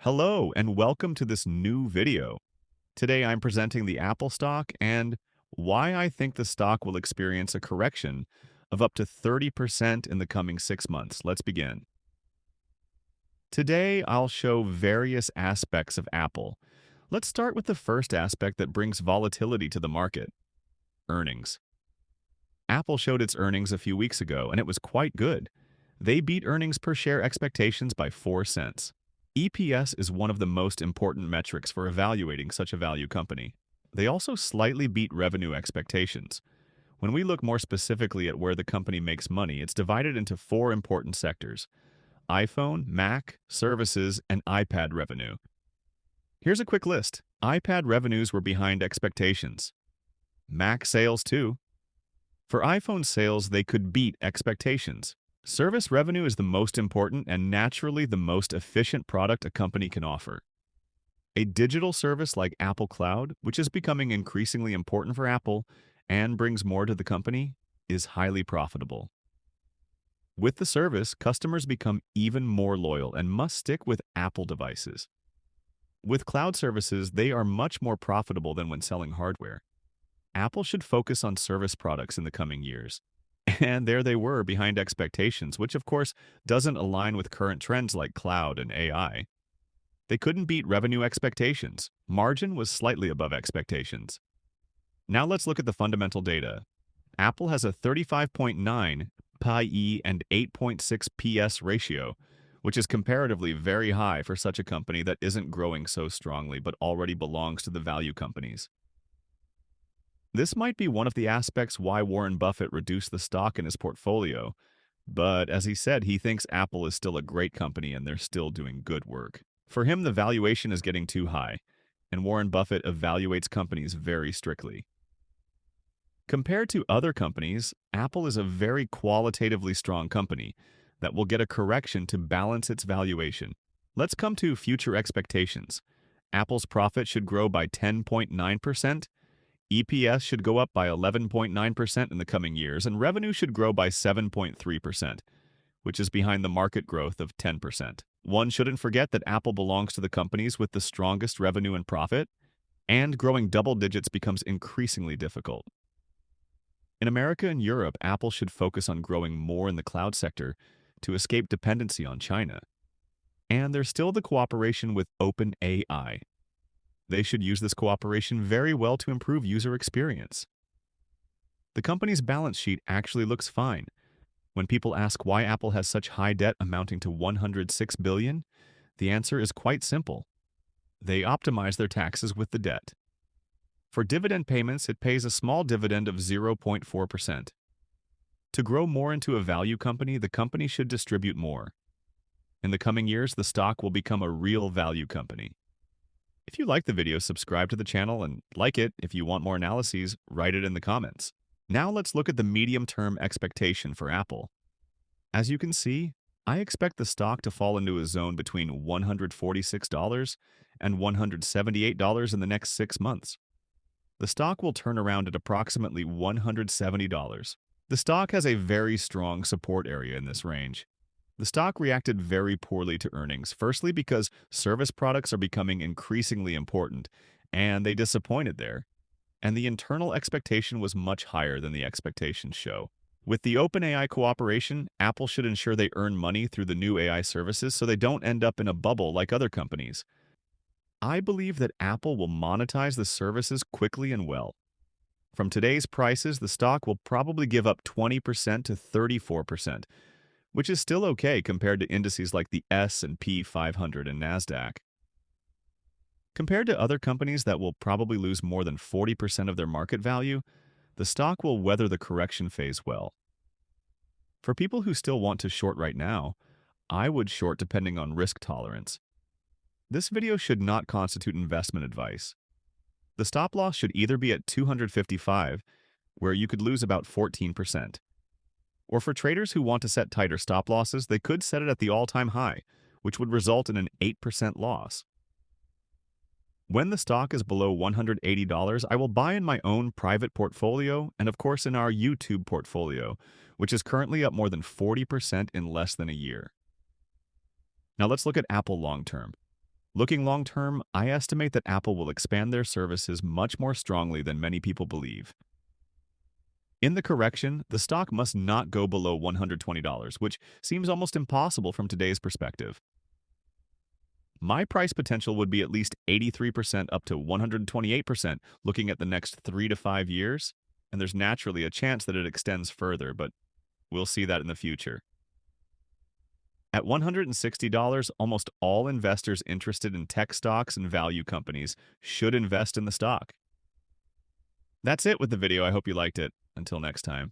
Hello and welcome to this new video. Today I'm presenting the Apple stock and why I think the stock will experience a correction of up to 30% in the coming 6 months. Let's begin. Today I'll show various aspects of Apple. Let's start with the first aspect that brings volatility to the market: earnings. Apple showed its earnings a few weeks ago and it was quite good. They beat earnings per share expectations by 4 cents. EPS is one of the most important metrics for evaluating such a value company. They also slightly beat revenue expectations. When we look more specifically at where the company makes money, it's divided into four important sectors: iPhone, Mac, services, and iPad revenue. Here's a quick list. iPad revenues were behind expectations. Mac sales too. For iPhone sales, they could beat expectations. Service revenue is the most important and naturally the most efficient product a company can offer. A digital service like Apple Cloud, which is becoming increasingly important for Apple and brings more to the company, is highly profitable. With the service, customers become even more loyal and must stick with Apple devices. With cloud services, they are much more profitable than when selling hardware. Apple should focus on service products in the coming years. And there they were behind expectations, which of course doesn't align with current trends like cloud and AI. They couldn't beat revenue expectations. Margin was slightly above expectations. Now let's look at the fundamental data. Apple has a 35.9 PE and 8.6 PS ratio, which is comparatively very high for such a company that isn't growing so strongly but already belongs to the value companies. This might be one of the aspects why Warren Buffett reduced the stock in his portfolio, but as he said, he thinks Apple is still a great company and they're still doing good work. For him, the valuation is getting too high, and Warren Buffett evaluates companies very strictly. Compared to other companies, Apple is a very qualitatively strong company that will get a correction to balance its valuation. Let's come to future expectations. Apple's profit should grow by 10.9%. EPS should go up by 11.9% in the coming years, and revenue should grow by 7.3%, which is behind the market growth of 10%. One shouldn't forget that Apple belongs to the companies with the strongest revenue and profit, and growing double digits becomes increasingly difficult. In America and Europe, Apple should focus on growing more in the cloud sector to escape dependency on China. And there's still the cooperation with OpenAI. They should use this cooperation very well to improve user experience. The company's balance sheet actually looks fine. When people ask why Apple has such high debt amounting to $106 billion, the answer is quite simple. They optimize their taxes with the debt. For dividend payments, it pays a small dividend of 0.4%. To grow more into a value company, the company should distribute more. In the coming years, the stock will become a real value company. If you like the video, subscribe to the channel and like it. If you want more analyses, write it in the comments. Now let's look at the medium-term expectation for Apple. As you can see, I expect the stock to fall into a zone between $146 and $178 in the next 6 months. The stock will turn around at approximately $170. The stock has a very strong support area in this range. The stock reacted very poorly to earnings, firstly because service products are becoming increasingly important, and they disappointed there. And the internal expectation was much higher than the expectations show. With the OpenAI cooperation, Apple should ensure they earn money through the new AI services so they don't end up in a bubble like other companies. I believe that Apple will monetize the services quickly and well. From today's prices, the stock will probably give up 20% to 34%. Which is still okay compared to indices like the S&P 500 and NASDAQ. Compared to other companies that will probably lose more than 40% of their market value, the stock will weather the correction phase well. For people who still want to short right now, I would short depending on risk tolerance. This video should not constitute investment advice. The stop loss should either be at 255, where you could lose about 14%. Or for traders who want to set tighter stop losses, they could set it at the all-time high, which would result in an 8% loss. When the stock is below $180, I will buy in my own private portfolio and of course in our YouTube portfolio, which is currently up more than 40% in less than a year. Now let's look at Apple long-term. Looking long term, I estimate that Apple will expand their services much more strongly than many people believe. In the correction, the stock must not go below $120, which seems almost impossible from today's perspective. My price potential would be at least 83% up to 128% looking at the next 3 to 5 years, and there's naturally a chance that it extends further, but we'll see that in the future. At $160, almost all investors interested in tech stocks and value companies should invest in the stock. That's it with the video. I hope you liked it. Until next time.